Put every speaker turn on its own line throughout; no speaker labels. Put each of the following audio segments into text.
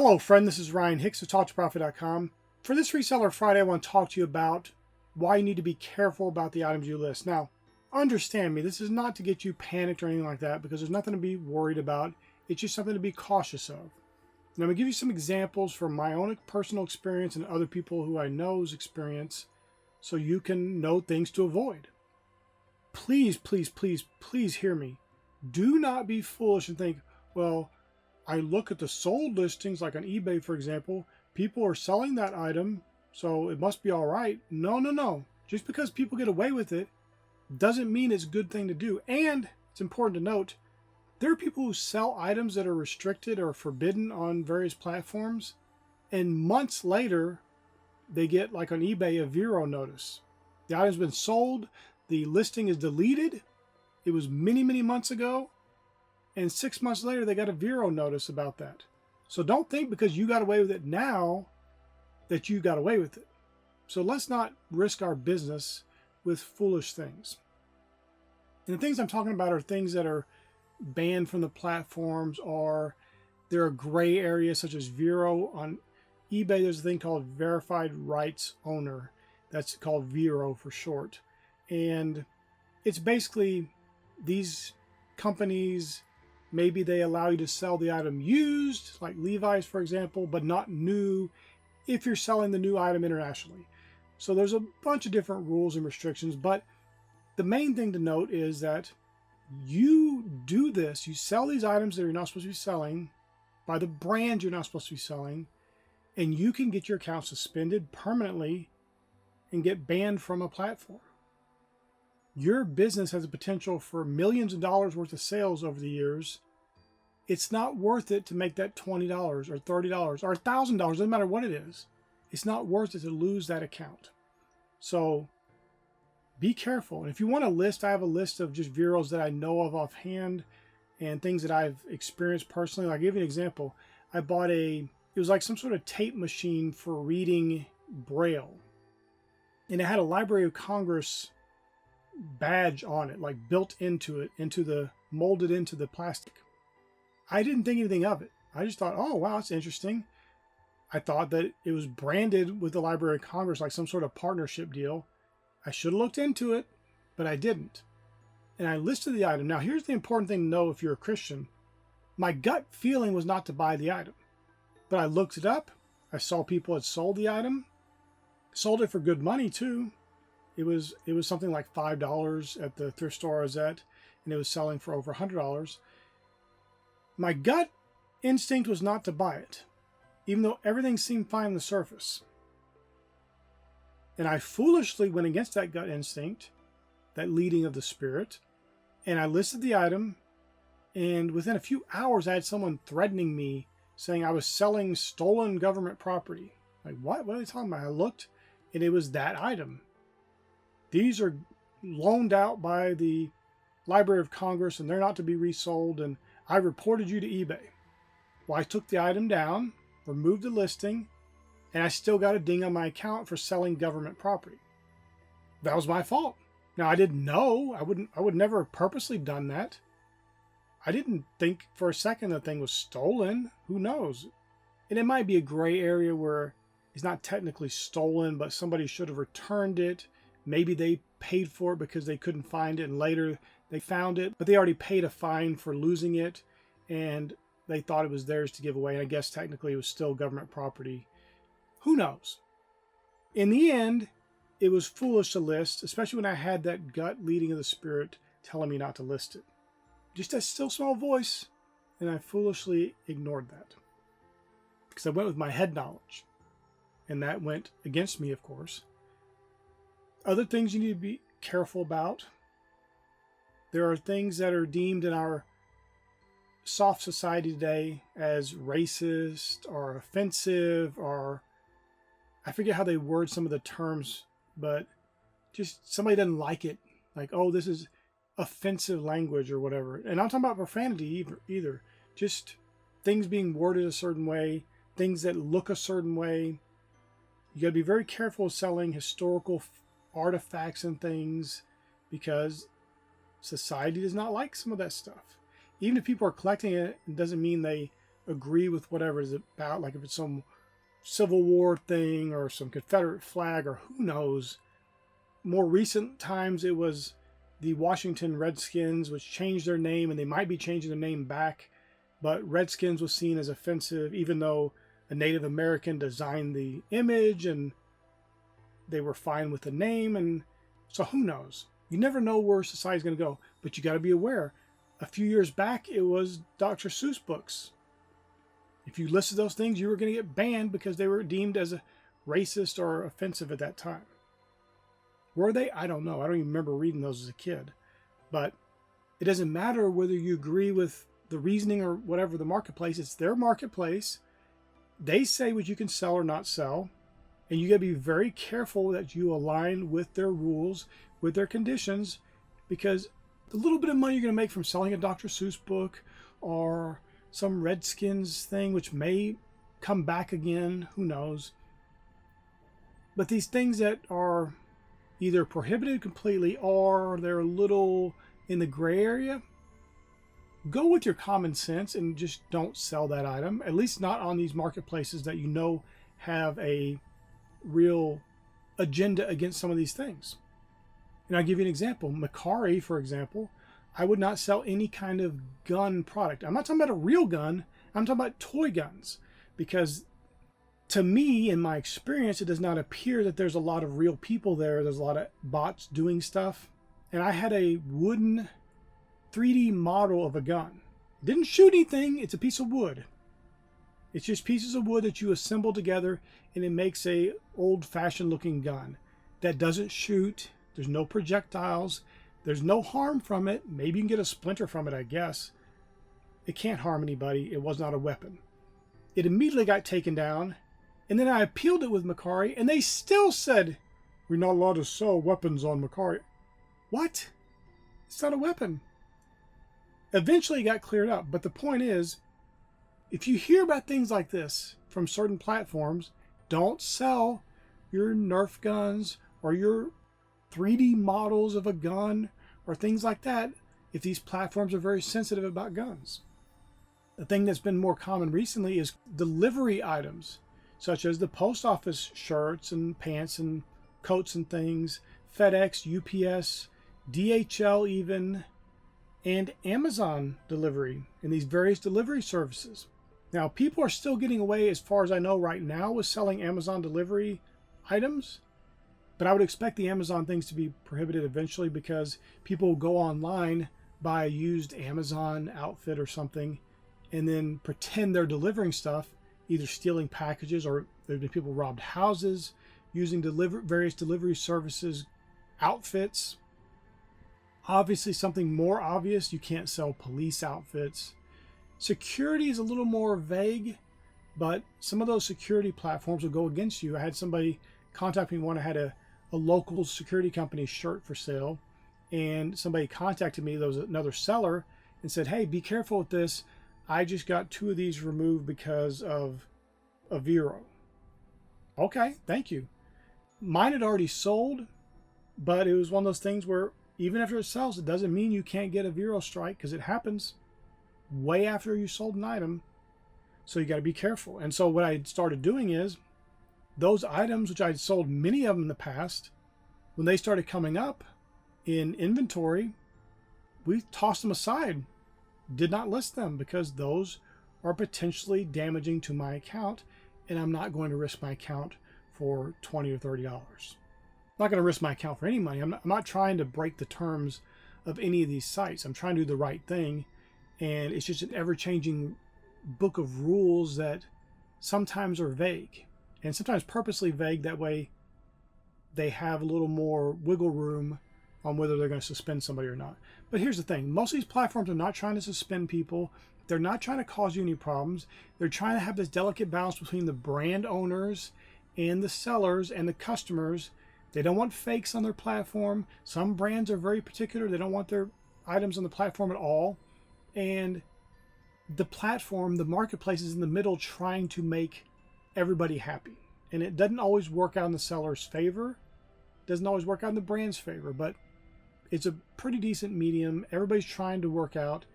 Hello friend, this is Ryan Hicks of TalkToProfit.com. For this Reseller Friday, I want to talk to you about why you need to be careful about the items you list. Now, understand me, this is not to get you panicked or anything like that, because there's nothing to be worried about. It's just something to be cautious of. And I'm going to give you some examples from my own personal experience and other people who I know's experience, so you can know things to avoid. Please, please, please, please hear me. Do not be foolish and think, well, I look at the sold listings, like on eBay, for example, people are selling that item, so it must be all right. No, no, no. Just because people get away with it doesn't mean it's a good thing to do. And it's important to note, there are people who sell items that are restricted or forbidden on various platforms, and months later, they get, like on eBay, a VeRO notice. The item's been sold, the listing is deleted, it was many, many months ago, and 6 months later, they got a VeRO notice about that. So don't think because you got away with it now that you got away with it. So let's not risk our business with foolish things. And the things I'm talking about are things that are banned from the platforms, or there are gray areas such as VeRO. On eBay, there's a thing called verified rights owner. That's called VeRO for short. And it's basically these companies, maybe they allow you to sell the item used, like Levi's, for example, but not new if you're selling the new item internationally. So there's a bunch of different rules and restrictions, but the main thing to note is that you do this, you sell these items that you're not supposed to be selling by the brand you're not supposed to be selling, and you can get your account suspended permanently and get banned from a platform. Your business has a potential for millions of dollars worth of sales over the years. It's not worth it to make that $20 or $30 or $1,000, doesn't matter what it is. It's not worth it to lose that account. So be careful. And if you want a list, I have a list of just VeROs that I know of offhand and things that I've experienced personally. I'll give you an example. I bought it was like some sort of tape machine for reading Braille. And it had a Library of Congress badge on it, like built into it, molded into the plastic. I didn't think anything of it. I just thought, oh wow, that's interesting. I thought that it was branded with the Library of Congress, like some sort of partnership deal. I should have looked into it, but I didn't. And I listed the item. Now here's the important thing to know if you're a Christian. My gut feeling was not to buy the item, but I looked it up. I saw people had sold the item, sold it for good money too. It was something like $5 at the thrift store I was at, and it was selling for over $100. My gut instinct was not to buy it, even though everything seemed fine on the surface. And I foolishly went against that gut instinct, that leading of the spirit, and I listed the item, and within a few hours I had someone threatening me, saying I was selling stolen government property. Like, what? What are they talking about? I looked, and it was that item. These are loaned out by the Library of Congress, and they're not to be resold, and I reported you to eBay. Well, I took the item down, removed the listing, and I still got a ding on my account for selling government property. That was my fault. Now, I didn't know. I would never have purposely done that. I didn't think for a second the thing was stolen. Who knows? And it might be a gray area where it's not technically stolen, but somebody should have returned it. Maybe they paid for it because they couldn't find it, and later they found it, but they already paid a fine for losing it, and they thought it was theirs to give away. And I guess technically it was still government property. Who knows? In the end, it was foolish to list, especially when I had that gut leading of the spirit telling me not to list it. Just a still small voice, and I foolishly ignored that because I went with my head knowledge, and that went against me, of course. Other things you need to be careful about. There are things that are deemed in our soft society today as racist or offensive, or I forget how they word some of the terms, but just somebody doesn't like it. Like, oh, this is offensive language or whatever. And I'm talking about profanity either. Just things being worded a certain way, things that look a certain way. You got to be very careful selling historical artifacts and things, because society does not like some of that stuff. Even if people are collecting it, it doesn't mean they agree with whatever it's about, like if it's some Civil War thing or some Confederate flag or who knows. More recent times it was the Washington Redskins, which changed their name, and they might be changing their name back, but Redskins was seen as offensive even though a Native American designed the image and they were fine with the name. And so who knows? You never know where society's going to go, but you got to be aware. A few years back, it was Dr. Seuss books. If you listed those things, you were going to get banned because they were deemed as a racist or offensive at that time. Were they? I don't know. I don't even remember reading those as a kid. But it doesn't matter whether you agree with the reasoning or whatever the marketplace. It's their marketplace. They say what you can sell or not sell. And you got to be very careful that you align with their rules, with their conditions, because the little bit of money you're going to make from selling a Dr. Seuss book or some Redskins thing, which may come back again, who knows. But these things that are either prohibited completely or they're a little in the gray area, go with your common sense and just don't sell that item, at least not on these marketplaces that you know have a real agenda against some of these things. And I'll give you an example. Mercari, for example, I would not sell any kind of gun product. I'm not talking about a real gun. I'm talking about toy guns. Because to me, in my experience, it does not appear that there's a lot of real people there. There's a lot of bots doing stuff. And I had a wooden 3D model of a gun. It didn't shoot anything. It's a piece of wood. It's just pieces of wood that you assemble together, and it makes a old-fashioned looking gun that doesn't shoot. There's no projectiles. There's no harm from it. Maybe you can get a splinter from it, I guess. It can't harm anybody. It was not a weapon. It immediately got taken down, and then I appealed it with Mercari, and they still said, "We're not allowed to sell weapons on Mercari." What? It's not a weapon. Eventually it got cleared up, but the point is, if you hear about things like this from certain platforms, don't sell your Nerf guns or your 3D models of a gun or things like that if these platforms are very sensitive about guns. The thing that's been more common recently is delivery items, such as the post office shirts and pants and coats and things, FedEx, UPS, DHL even, and Amazon delivery and these various delivery services. Now, people are still getting away, as far as I know right now, with selling Amazon delivery items. But I would expect the Amazon things to be prohibited eventually because people will go online, buy a used Amazon outfit or something, and then pretend they're delivering stuff, either stealing packages or there's been people robbed houses using various delivery services, outfits. Obviously, something more obvious, you can't sell police outfits. Security is a little more vague, but some of those security platforms will go against you. I had somebody contact me when I had a local security company shirt for sale, and somebody contacted me, there was another seller, and said, "Hey, be careful with this. I just got 2 of these removed because of a VeRO." Okay, thank you. Mine had already sold, but it was one of those things where even after it sells, it doesn't mean you can't get a VeRO strike, because it happens way after you sold an item. So you got to be careful. And so what I started doing is those items, which I'd sold many of them in the past, when they started coming up in inventory, we tossed them aside, did not list them, because those are potentially damaging to my account, and I'm not going to risk my account for $20 or $30. I'm not going to risk my account for any money. I'm not trying to break the terms of any of these sites. I'm trying to do the right thing, and it's just an ever-changing book of rules that sometimes are vague, and sometimes purposely vague. That way they have a little more wiggle room on whether they're going to suspend somebody or not. But here's the thing. Most of these platforms are not trying to suspend people. They're not trying to cause you any problems. They're trying to have this delicate balance between the brand owners and the sellers and the customers. They don't want fakes on their platform. Some brands are very particular. They don't want their items on the platform at all. And the platform, the marketplace, is in the middle trying to make everybody happy. And it doesn't always work out in the seller's favor. It doesn't always work out in the brand's favor, but it's a pretty decent medium. Everybody's trying to work out,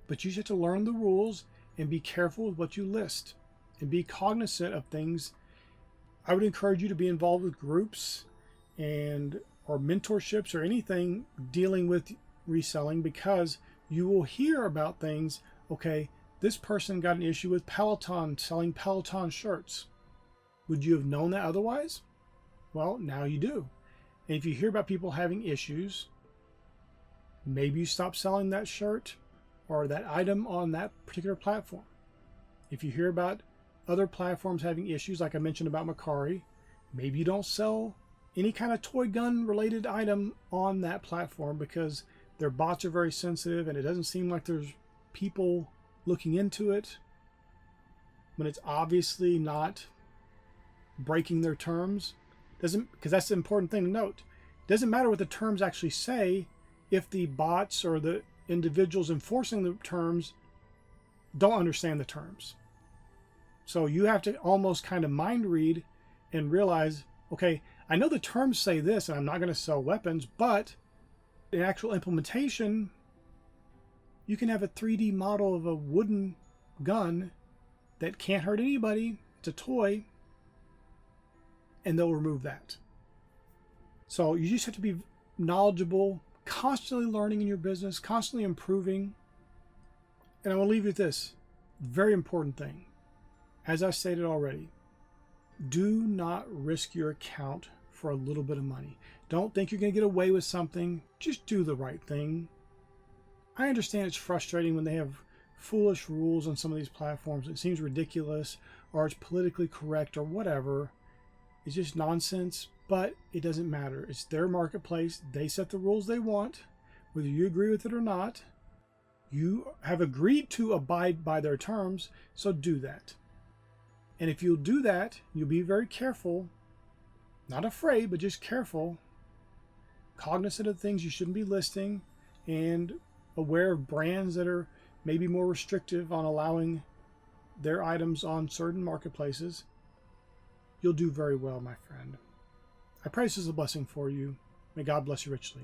but you just have to learn the rules and be careful with what you list and be cognizant of things. I would encourage you to be involved with groups and or mentorships or anything dealing with reselling, because you will hear about things. Okay, this person got an issue with Peloton selling Peloton shirts. Would you have known that otherwise? Well, now you do. And if you hear about people having issues, maybe you stop selling that shirt or that item on that particular platform. If you hear about other platforms having issues, like I mentioned about Macari, maybe you don't sell any kind of toy gun related item on that platform because their bots are very sensitive and it doesn't seem like there's people looking into it when it's obviously not breaking their terms. Because that's the important thing to note. It doesn't matter what the terms actually say if the bots or the individuals enforcing the terms don't understand the terms. So you have to almost kind of mind read and realize, okay, I know the terms say this and I'm not going to sell weapons, but in actual implementation, you can have a 3D model of a wooden gun that can't hurt anybody. It's a toy, and they'll remove that. So you just have to be knowledgeable, constantly learning in your business, constantly improving. And I will leave you with this very important thing. As I stated already, do not risk your account for a little bit of money. Don't think you're going to get away with something. Just do the right thing. I understand it's frustrating when they have foolish rules on some of these platforms. It seems ridiculous, or it's politically correct, or whatever. It's just nonsense, but it doesn't matter. It's their marketplace. They set the rules they want, whether you agree with it or not. You have agreed to abide by their terms, so do that. And if you'll do that, you'll be very careful, not afraid, but just careful, cognizant of things you shouldn't be listing, and aware of brands that are maybe more restrictive on allowing their items on certain marketplaces. You'll do very well, my friend. I pray this is a blessing for you. May God bless you richly.